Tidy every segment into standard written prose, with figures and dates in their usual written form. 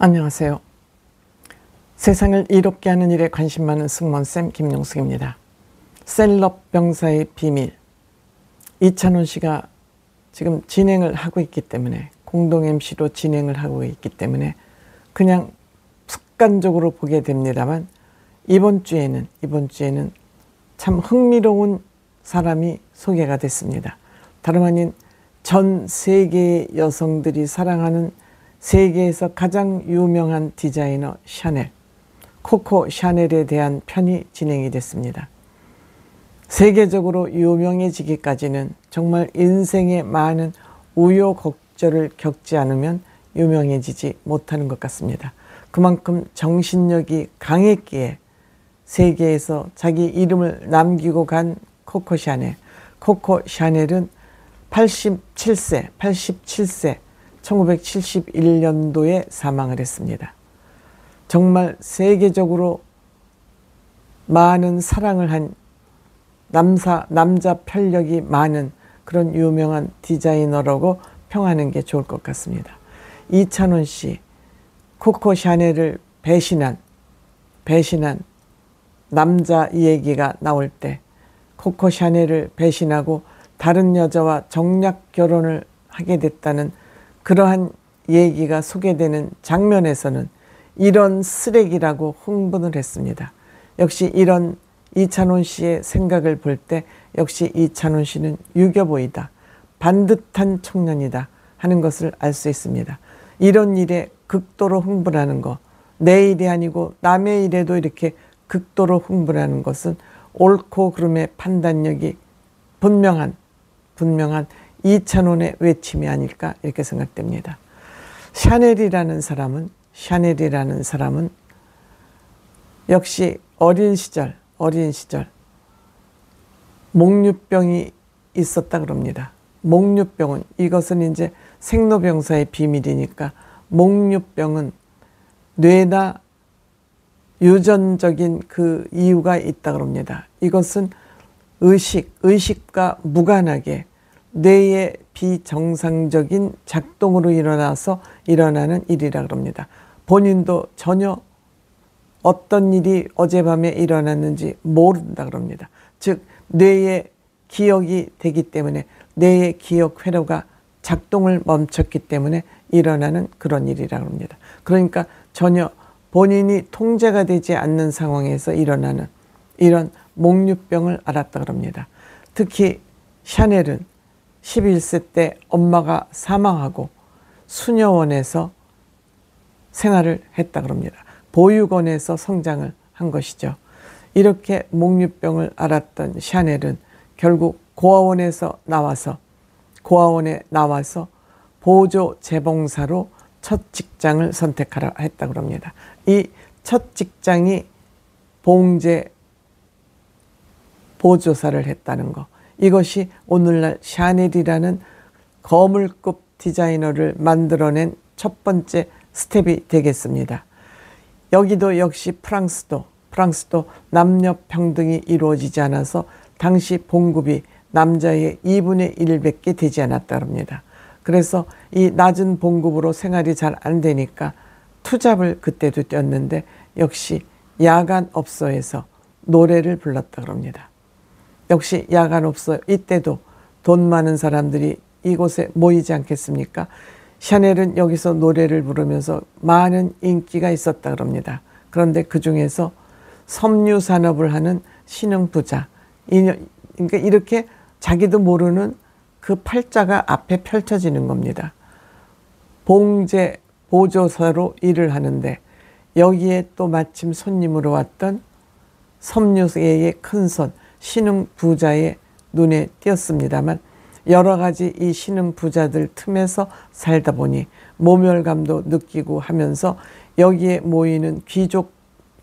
안녕하세요. 세상을 이롭게 하는 일에 관심 많은 승무원쌤 김용숙입니다. 셀럽 병사의 비밀, 이찬원 씨가 지금 진행을 하고 있기 때문에, 공동 MC로 진행을 하고 있기 때문에 그냥 습관적으로 보게 됩니다만, 이번 주에는 참 흥미로운 사람이 소개가 됐습니다. 다름 아닌 전 세계의 여성들이 사랑하는 세계에서 가장 유명한 디자이너 샤넬, 코코 샤넬에 대한 편이 진행이 됐습니다. 세계적으로 유명해지기까지는 정말 인생에 많은 우여곡절을 겪지 않으면 유명해지지 못하는 것 같습니다. 그만큼 정신력이 강했기에 세계에서 자기 이름을 남기고 간 코코 샤넬. 코코 샤넬은 87세 1971년도에 사망을 했습니다. 정말 세계적으로 많은 사랑을 한 남자 편력이 많은 그런 유명한 디자이너라고 평하는 게 좋을 것 같습니다. 이찬원 씨, 코코 샤넬을 배신한 남자 얘기가 나올 때, 코코 샤넬을 배신하고 다른 여자와 정략 결혼을 하게 됐다는 그러한 얘기가 소개되는 장면에서는 이런 쓰레기라고 흥분을 했습니다. 역시 이런 이찬원 씨의 생각을 볼 때 역시 이찬원 씨는 유교보이다, 반듯한 청년이다 하는 것을 알 수 있습니다. 이런 일에 극도로 흥분하는 것, 내 일이 아니고 남의 일에도 이렇게 극도로 흥분하는 것은 옳고 그름의 판단력이 분명한 이찬원의 외침이 아닐까 이렇게 생각됩니다. 샤넬이라는 사람은 역시 어린 시절 목류병이 있었다 그럽니다. 목류병은, 이것은 이제 생로병사의 비밀이니까, 목류병은 뇌나 유전적인 그 이유가 있다 그럽니다. 이것은 의식과 무관하게 뇌의 비정상적인 작동으로 일어나는 일이라 그럽니다. 본인도 전혀 어떤 일이 어젯밤에 일어났는지 모른다 그럽니다. 즉 뇌의 기억이 되기 때문에, 뇌의 기억 회로가 작동을 멈췄기 때문에 일어나는 그런 일이라 그럽니다. 그러니까 전혀 본인이 통제가 되지 않는 상황에서 일어나는 이런 목류병을 앓았다 그럽니다. 특히 샤넬은 11세 때 엄마가 사망하고 수녀원에서 생활을 했다 그럽니다. 보육원에서 성장을 한 것이죠. 이렇게 목류병을 앓았던 샤넬은 결국 고아원에 나와서 보조 재봉사로 첫 직장을 선택하라 했다 그럽니다. 이 첫 직장이 봉제 보조사를 했다는 것, 이것이 오늘날 샤넬이라는 거물급 디자이너를 만들어낸 첫 번째 스텝이 되겠습니다. 여기도 역시 프랑스도 남녀 평등이 이루어지지 않아서 당시 봉급이 남자의 2분의 1밖에 되지 않았다 합니다. 그래서 이 낮은 봉급으로 생활이 잘 안 되니까 투잡을 그때도 뛰었는데 역시 야간업소에서 노래를 불렀다 그럽니다. 역시 야간업소, 이때도 돈 많은 사람들이 이곳에 모이지 않겠습니까? 샤넬은 여기서 노래를 부르면서 많은 인기가 있었다 그럽니다. 그런데 그 중에서 섬유 산업을 하는 신흥부자, 그러니까 이렇게 자기도 모르는 그 팔자가 앞에 펼쳐지는 겁니다. 봉제 보조사로 일을 하는데 여기에 또 마침 손님으로 왔던 섬유계의 큰손 신흥부자의 눈에 띄었습니다만, 여러 가지 이 신흥부자들 틈에서 살다 보니 모멸감도 느끼고 하면서 여기에 모이는 귀족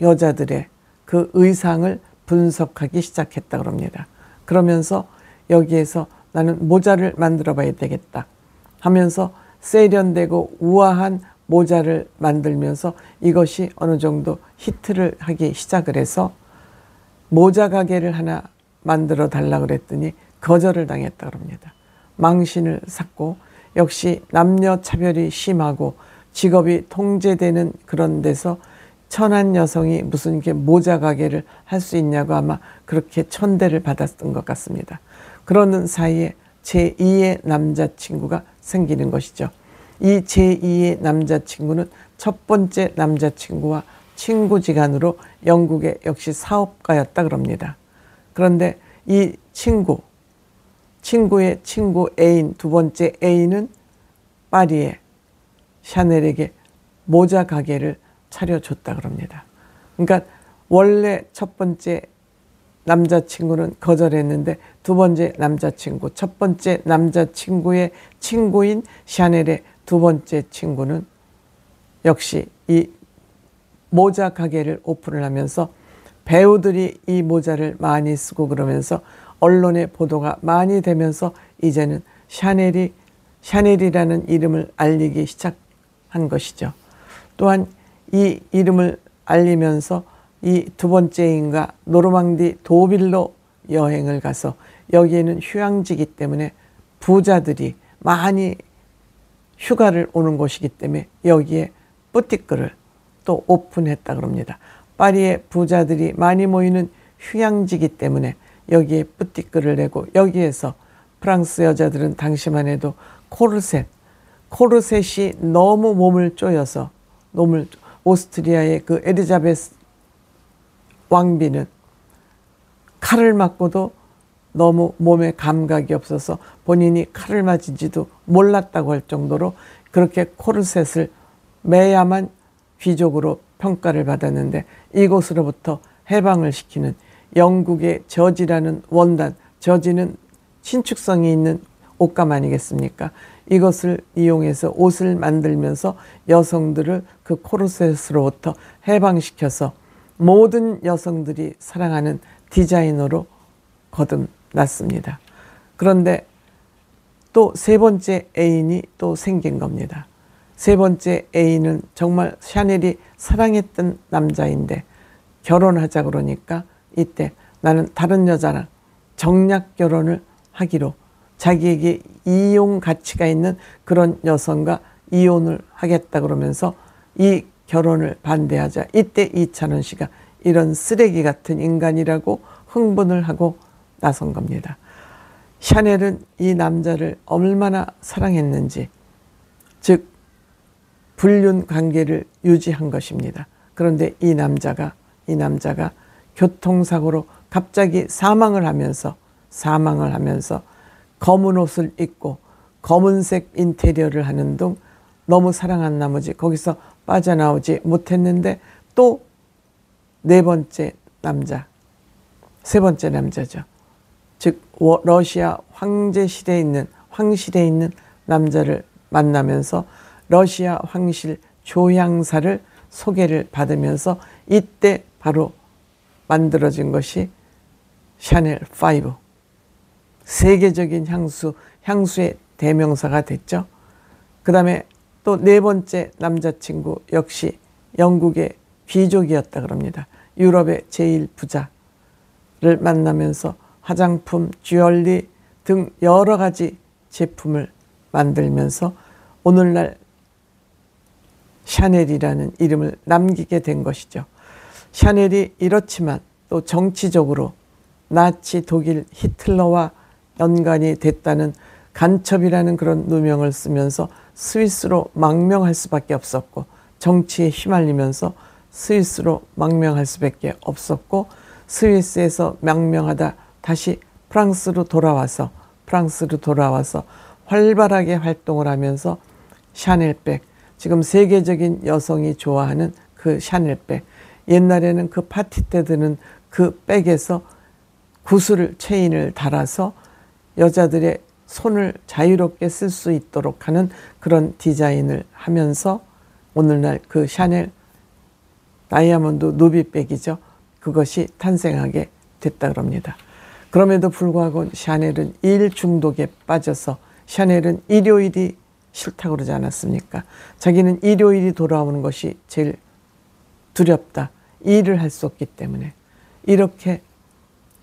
여자들의 그 의상을 분석하기 시작했다 그럽니다. 그러면서 여기에서 나는 모자를 만들어 봐야 되겠다 하면서 세련되고 우아한 모자를 만들면서 이것이 어느 정도 히트를 하기 시작을 해서 모자 가게를 하나 만들어 달라 그랬더니 거절을 당했다 그럽니다. 망신을 샀고, 역시 남녀 차별이 심하고 직업이 통제되는 그런 데서 천한 여성이 무슨 이렇게 모자 가게를 할 수 있냐고 아마 그렇게 천대를 받았던 것 같습니다. 그러는 사이에 제2의 남자친구가 생기는 것이죠. 이 제2의 남자친구는 첫 번째 남자친구와 친구지간으로 영국의 역시 사업가였다 그럽니다. 그런데 이 친구의 친구 애인, 두 번째 애인은 파리에 샤넬에게 모자 가게를 차려줬다 그럽니다. 그러니까 원래 첫 번째 남자친구는 거절했는데 두 번째 남자친구, 첫 번째 남자친구의 친구인 샤넬의 두 번째 친구는 역시 이 모자 가게를 오픈을 하면서 배우들이 이 모자를 많이 쓰고 그러면서 언론의 보도가 많이 되면서 이제는 샤넬이라는 이름을 알리기 시작한 것이죠. 또한 이 이름을 알리면서 이 두 번째인가 노르망디 도빌로 여행을 가서 여기에는 휴양지이기 때문에 부자들이 많이 휴가를 오는 곳이기 때문에 여기에 부티크를 또 오픈했다 그럽니다. 파리에 부자들이 많이 모이는 휴양지이기 때문에 여기에 부티크를 내고 여기에서 프랑스 여자들은 당시만 해도 코르셋이 너무 몸을 조여서 오스트리아의 그 엘리자베스 왕비는 칼을 맞고도 너무 몸에 감각이 없어서 본인이 칼을 맞은지도 몰랐다고 할 정도로 그렇게 코르셋을 매야만 귀족으로 평가를 받았는데 이곳으로부터 해방을 시키는 영국의 저지라는 원단, 저지는 신축성이 있는 옷감 아니겠습니까? 이것을 이용해서 옷을 만들면서 여성들을 그 코르셋으로부터 해방시켜서 모든 여성들이 사랑하는 디자이너로 거듭났습니다. 그런데 또 세 번째 애인이 또 생긴 겁니다. 세 번째 애인은 정말 샤넬이 사랑했던 남자인데 결혼하자 그러니까 이때 나는 다른 여자랑 정략 결혼을 하기로 자기에게 이용 가치가 있는 그런 여성과 이혼을 하겠다 그러면서 이 결혼을 반대하자 이때 이찬원 씨가 이런 쓰레기 같은 인간이라고 흥분을 하고 나선 겁니다. 샤넬은 이 남자를 얼마나 사랑했는지 즉 불륜 관계를 유지한 것입니다. 그런데 이 남자가 교통사고로 갑자기 사망을 하면서 검은 옷을 입고 검은색 인테리어를 하는 둥 너무 사랑한 나머지 거기서 빠져나오지 못했는데 또 세 번째 남자죠. 즉 러시아 황실에 있는 남자를 만나면서 러시아 황실 조향사를 소개를 받으면서 이때 바로 만들어진 것이 샤넬 5. 세계적인 향수의 대명사가 됐죠. 그 다음에 또 네 번째 남자친구 역시 영국의 귀족이었다 그럽니다. 유럽의 제일 부자를 만나면서 화장품, 주얼리 등 여러 가지 제품을 만들면서 오늘날 샤넬이라는 이름을 남기게 된 것이죠. 샤넬이 이렇지만 또 정치적으로 나치 독일 히틀러와 연관이 됐다는 간첩이라는 그런 누명을 쓰면서 스위스로 망명할 수밖에 없었고 정치에 휘말리면서 스위스로 망명할 수밖에 없었고 스위스에서 망명하다 다시 프랑스로 돌아와서 활발하게 활동을 하면서 샤넬백, 지금 세계적인 여성이 좋아하는 그 샤넬백, 옛날에는 그 파티 때 드는 그 백에서 체인을 달아서 여자들의 손을 자유롭게 쓸 수 있도록 하는 그런 디자인을 하면서 오늘날 그 샤넬 다이아몬드 누비백이죠. 그것이 탄생하게 됐다 그럽니다. 그럼에도 불구하고 샤넬은 일 중독에 빠져서 샤넬은 일요일이 싫다고 그러지 않았습니까? 자기는 일요일이 돌아오는 것이 제일 두렵다. 일을 할 수 없기 때문에. 이렇게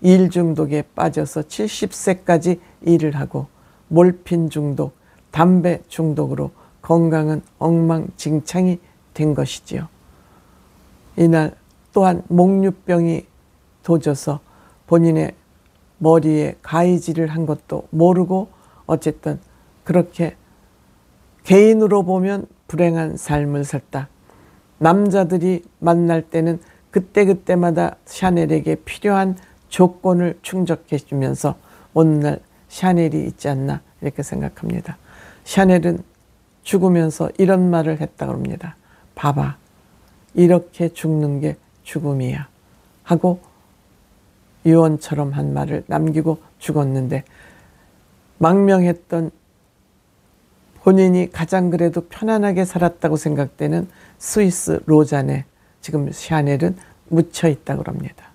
일 중독에 빠져서 70세까지 일을 하고 몰핀 중독, 담배 중독으로 건강은 엉망진창이 된 것이지요. 이날 또한 목류병이 도져서 본인의 머리에 가위질을 한 것도 모르고 어쨌든 그렇게 개인으로 보면 불행한 삶을 살다. 남자들이 만날 때는 그때그때마다 샤넬에게 필요한 조건을 충족해 주면서 오늘날 샤넬이 있지 않나 이렇게 생각합니다. 샤넬은 죽으면서 이런 말을 했다고 합니다. 봐봐, 이렇게 죽는 게 죽음이야 하고 유언처럼 한 말을 남기고 죽었는데, 망명했던 본인이 가장 그래도 편안하게 살았다고 생각되는 스위스 로잔에 지금 샤넬은 묻혀 있다고 합니다.